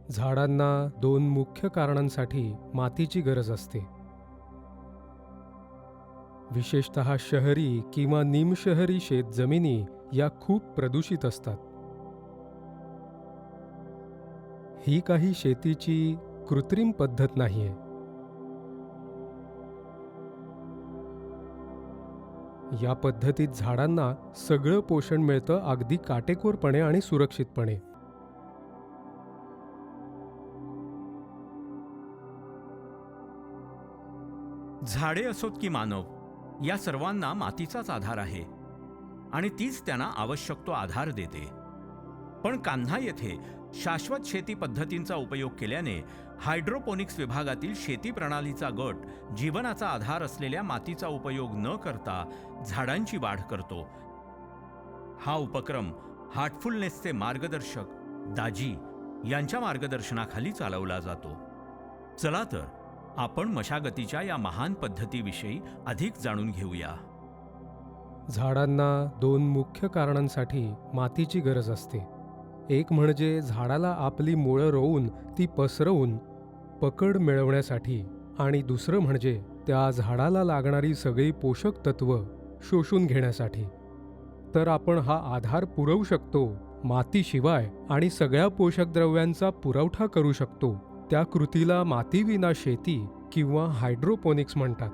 झाडांना दोन मुख्य कारणांसाठी मातीची गरज असते. विशेषतः शहरी किंवा निमशहरी शेतजमिनी या खूप प्रदूषित असतात. ही काही शेतीची कृत्रिम पद्धत नाहीये. या पद्धतीत झाडांना सगळं पोषण मिळतं, अगदी काटेकोरपणे आणि सुरक्षितपणे. झाडे असोत की मानव, या सर्वांना मातीचाच आधार आहे आणि तीच त्यांना आवश्यक तो आधार देते. पण कान्हा येथे शाश्वत शेती पद्धतींचा उपयोग केल्याने हायड्रोपोनिक्स विभागातील शेती प्रणालीचा गट जीवनाचा आधार असलेल्या मातीचा उपयोग न करता झाडांची वाढ करतो. हा उपक्रम हार्टफुलनेसचे मार्गदर्शक दाजी यांच्या मार्गदर्शनाखाली चालवला जातो. चला तर आपण मशागतीच्या या महान पद्धतीविषयी अधिक जाणून घेऊया. झाडांना दोन मुख्य कारणांसाठी मातीची गरज असते. एक म्हणजे झाडाला आपली मुळं रोवून ती पसरवून पकड मिळवण्यासाठी, आणि दुसरं म्हणजे त्या झाडाला लागणारी सगळी पोषक तत्व शोषून घेण्यासाठी. तर आपण हा आधार पुरवू शकतो मातीशिवाय आणि सगळ्या पोषक द्रव्यांचा पुरवठा करू शकतो. त्या कृतीला मातीविना शेती किंवा हायड्रोपोनिक्स म्हणतात.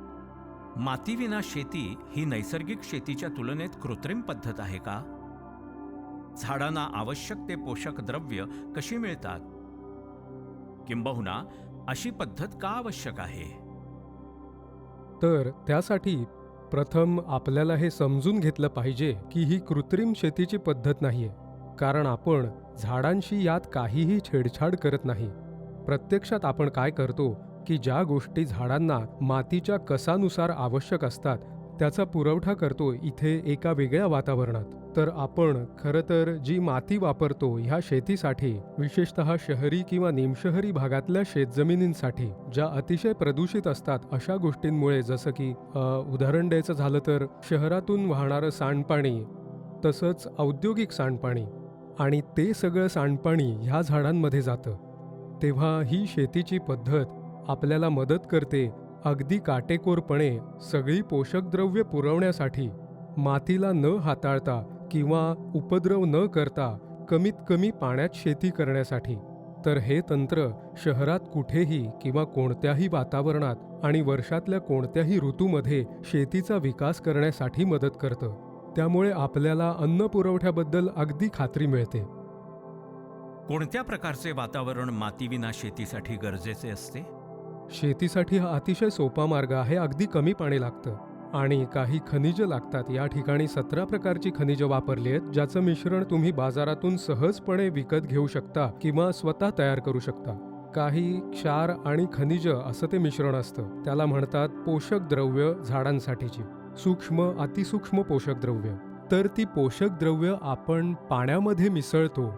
मातीविना शेती ही नैसर्गिक शेतीच्या तुलनेत कृत्रिम पद्धत आहे का? झाडांना आवश्यक ते पोषक द्रव्य कशी मिळतात? किंबहुना अशी पद्धत का आवश्यक आहे? तर त्यासाठी प्रथम आपल्याला हे समजून घेतलं पाहिजे की ही कृत्रिम शेतीची पद्धत नाहीये, कारण आपण झाडांशी यात काहीही छेडछाड करत नाही. प्रत्यक्षात आपण काय करतो की ज्या गोष्टी झाडांना मातीच्या कसानुसार आवश्यक असतात त्याचा पुरवठा करतो इथे एका वेगळ्या वातावरणात. तर आपण खरं तर जी माती वापरतो ह्या शेतीसाठी, विशेषतः शहरी किंवा निमशहरी भागातल्या शेतजमिनींसाठी ज्या अतिशय प्रदूषित असतात अशा गोष्टींमुळे, जसं की उदाहरण द्यायचं झालं तर शहरातून वाहणारं सांडपाणी, तसंच औद्योगिक सांडपाणी, आणि ते सगळं सांडपाणी ह्या झाडांमध्ये जातं. तेव्हा ही शेतीची पद्धत आपल्याला मदत करते अगदी काटेकोरपणे सगळी पोषक द्रव्ये पुरवण्यासाठी, मातीला न हाताळता किंवा उपद्रव न करता कमीत कमी पाण्यात शेती करण्यासाठी. तर हे तंत्र शहरात कुठेही किंवा कोणत्याही वातावरणात आणि वर्षातल्या कोणत्याही ऋतूमध्ये शेतीचा विकास करण्यासाठी मदत करतं. त्यामुळे आपल्याला अन्न पुरवठ्याबद्दल अगदी खात्री मिळते. कोणत्या प्रकारचे वातावरण मातीविना शेतीसाठी गरजेचे असते? शेतीसाठी हा अतिशय सोपा मार्ग आहे. अगदी कमी पाणी लागतं आणि काही खनिजं लागतात. या ठिकाणी 17 प्रकारची खनिजं वापरली आहेत, ज्याचं मिश्रण तुम्ही बाजारातून सहजपणे विकत घेऊ शकता किंवा स्वतः तयार करू शकता. काही क्षार आणि खनिजं असं ते मिश्रण असतं. त्याला म्हणतात पोषक द्रव्य झाडांसाठीची, सूक्ष्म अतिसूक्ष्म पोषक द्रव्य. तर ती पोषक द्रव्य आपण पाण्यामध्ये मिसळतो,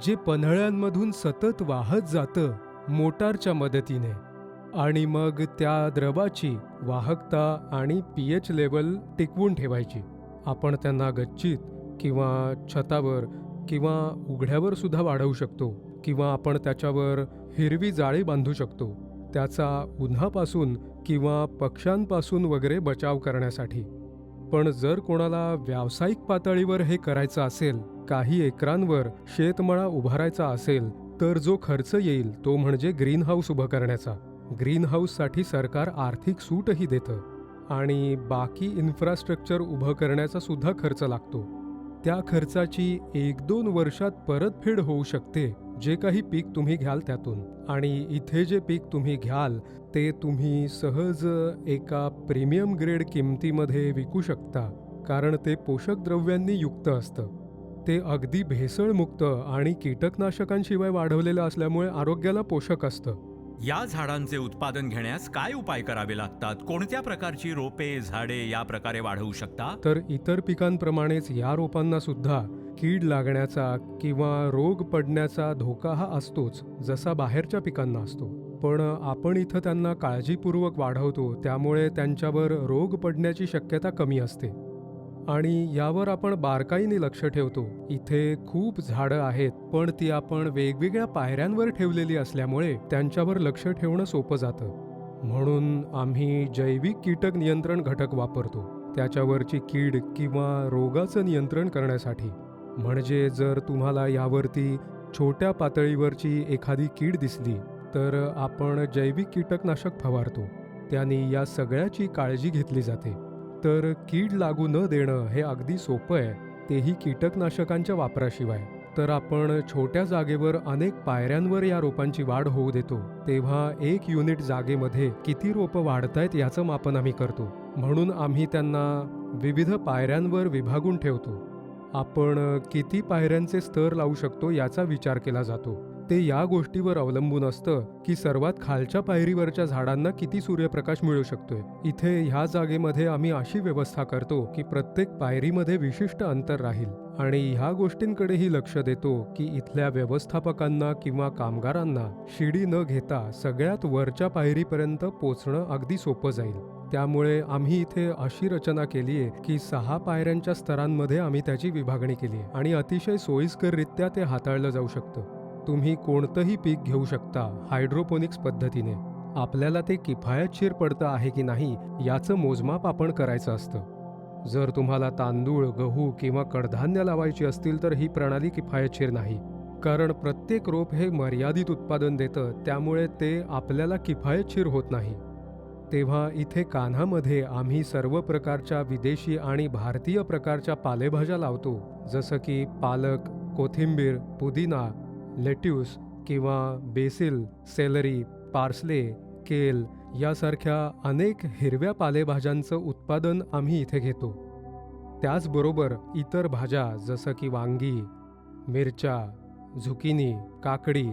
जे पन्हाळ्यांमधून सतत वाहत जातं मोटारच्या मदतीने, आणि मग त्या द्रवाची वाहकता आणि पीएच लेवल टिकवून ठेवायची. आपण त्यांना गच्चीत किंवा छतावर किंवा उघड्यावर सुद्धा वाढवू शकतो, किंवा आपण त्याच्यावर हिरवी जाळी बांधू शकतो, त्याचा उन्हापासून किंवा पक्ष्यांपासून वगैरे बचाव करण्यासाठी. पण जर कोणाला व्यावसायिक पातळीवर हे करायचं असेल, काही एकरांवर शेतमळा उभारायचा असेल, तर जो खर्च येईल तो म्हणजे ग्रीन हाऊस उभं करण्याचा. ग्रीन हाऊससाठी सरकार आर्थिक सूटही देतं आणि बाकी इन्फ्रास्ट्रक्चर उभं करण्याचा सुद्धा खर्च लागतो. त्या खर्चाची 1-2 वर्षात परतफेड होऊ शकते जे काही पीक तुम्ही घ्याल त्यातून. आणि इथे जे पीक तुम्ही घ्याल ते तुम्ही सहज एका प्रीमियम ग्रेड किमतीमध्ये विकू शकता, कारण ते पोषक द्रव्यांनी युक्त असतं. ते अगदी भेसळमुक्त आणि कीटकनाशकांशिवाय वाढवलेलं असल्यामुळे आरोग्याला पोषक असतं. या झाडांचे उत्पादन घेण्यास काय उपाय करावे लागतात? कोणत्या प्रकारची रोपे, झाडे या प्रकारे वाढवू शकता? तर इतर पिकांप्रमाणेच या रोपांना सुद्धा कीड लागण्याचा किंवा रोग पडण्याचा धोका हा असतोच, जसा बाहेरच्या पिकांना असतो. पण आपण इथं त्यांना काळजीपूर्वक वाढवतो, त्यामुळे त्यांच्यावर रोग पडण्याची शक्यता कमी असते. आणि यावर आपण बारकाईने लक्ष ठेवतो. इथे खूप झाडं आहेत, पण ती आपण वेगवेगळ्या पायऱ्यांवर ठेवलेली असल्यामुळे त्यांच्यावर लक्ष ठेवणं सोपं जातं. म्हणून आम्ही जैविक कीटक नियंत्रण घटक वापरतो, त्याच्यावरची कीड किंवा रोगाचं नियंत्रण करण्यासाठी. म्हणजे जर तुम्हाला यावरती छोट्या पातळीवरची एखादी कीड दिसली तर आपण जैविक कीटकनाशक फवारतो. त्याने या सगळ्याची काळजी घेतली जाते. तर कीड लागू न देणं हे अगदी सोपं आहे, तेही कीटकनाशकांच्या वापराशिवाय. तर आपण छोट्या जागेवर अनेक पायऱ्यांवर या रोपांची वाढ होऊ देतो. तेव्हा 1 युनिट जागेमध्ये किती रोपं वाढतायत याचं मापन आम्ही करतो. म्हणून आम्ही त्यांना विविध पायऱ्यांवर विभागून ठेवतो. आपण किती पायऱ्यांचे स्तर लावू शकतो याचा विचार केला जातो. ते या गोष्टीवर अवलंबून असतं की सर्वात खालच्या पायरीवरच्या झाडांना किती सूर्यप्रकाश मिळू शकतोय. इथे ह्या जागेमध्ये आम्ही अशी व्यवस्था करतो की प्रत्येक पायरीमध्ये विशिष्ट अंतर राहील आणि ह्या गोष्टींकडेही लक्ष देतो की इथल्या व्यवस्थापकांना किंवा कामगारांना शिडी न घेता सगळ्यात वरच्या पायरीपर्यंत पोचणं अगदी सोपं जाईल. त्यामुळे आम्ही इथे अशी रचना केली आहे की 6 पायऱ्यांच्या स्तरांमध्ये आम्ही त्याची विभागणी केली आहे आणि अतिशय सोयीस्कररित्या ते हाताळलं जाऊ शकतं. तुम्ही कोणतंही पीक घेऊ शकता हायड्रोपोनिक्स पद्धतीने. आपल्याला ते किफायतशीर पडतं आहे की नाही याचं मोजमाप आपण करायचं असतं. जर तुम्हाला तांदूळ, गहू किंवा कडधान्य लावायची असतील तर ही प्रणाली किफायतशीर नाही, कारण प्रत्येक रोप हे मर्यादित उत्पादन देतं, त्यामुळे ते आपल्याला किफायतशीर होत नाही. तेव्हा इथे कान्हामध्ये आम्ही सर्व प्रकारच्या विदेशी आणि भारतीय प्रकारच्या पालेभाज्या लावतो, जसं की पालक, कोथिंबीर, पुदिना, लेट्यूस किंवा बेसिल, सेलरी, पार्सले, केल यासारख्या अनेक हिरव्या पालेभाज्यांचं उत्पादन आम्ही इथे घेतो. त्याचबरोबर इतर भाज्या जसं की वांगी, मिरच्या, झुकिनी, काकडी,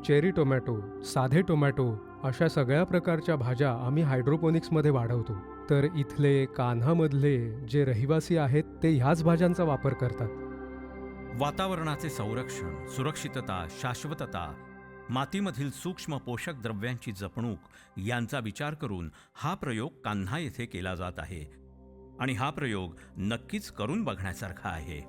चेरी टोमॅटो, साधे टोमॅटो अशा सगळ्या प्रकारच्या भाज्या आम्ही हायड्रोपोनिक्समध्ये वाढवतो. तर इथले कान्हामधले जे रहिवासी आहेत ते ह्याच भाज्यांचा वापर करतात. वातावरणाचे संरक्षण, सुरक्षितता, शाश्वतता, मातीमधील सूक्ष्म पोषक द्रव्यांची जपणूक यांचा विचार करून हा प्रयोग कान्हा येथे केला जात आहे आणि हा प्रयोग नक्कीच करून बघण्यासारखा आहे.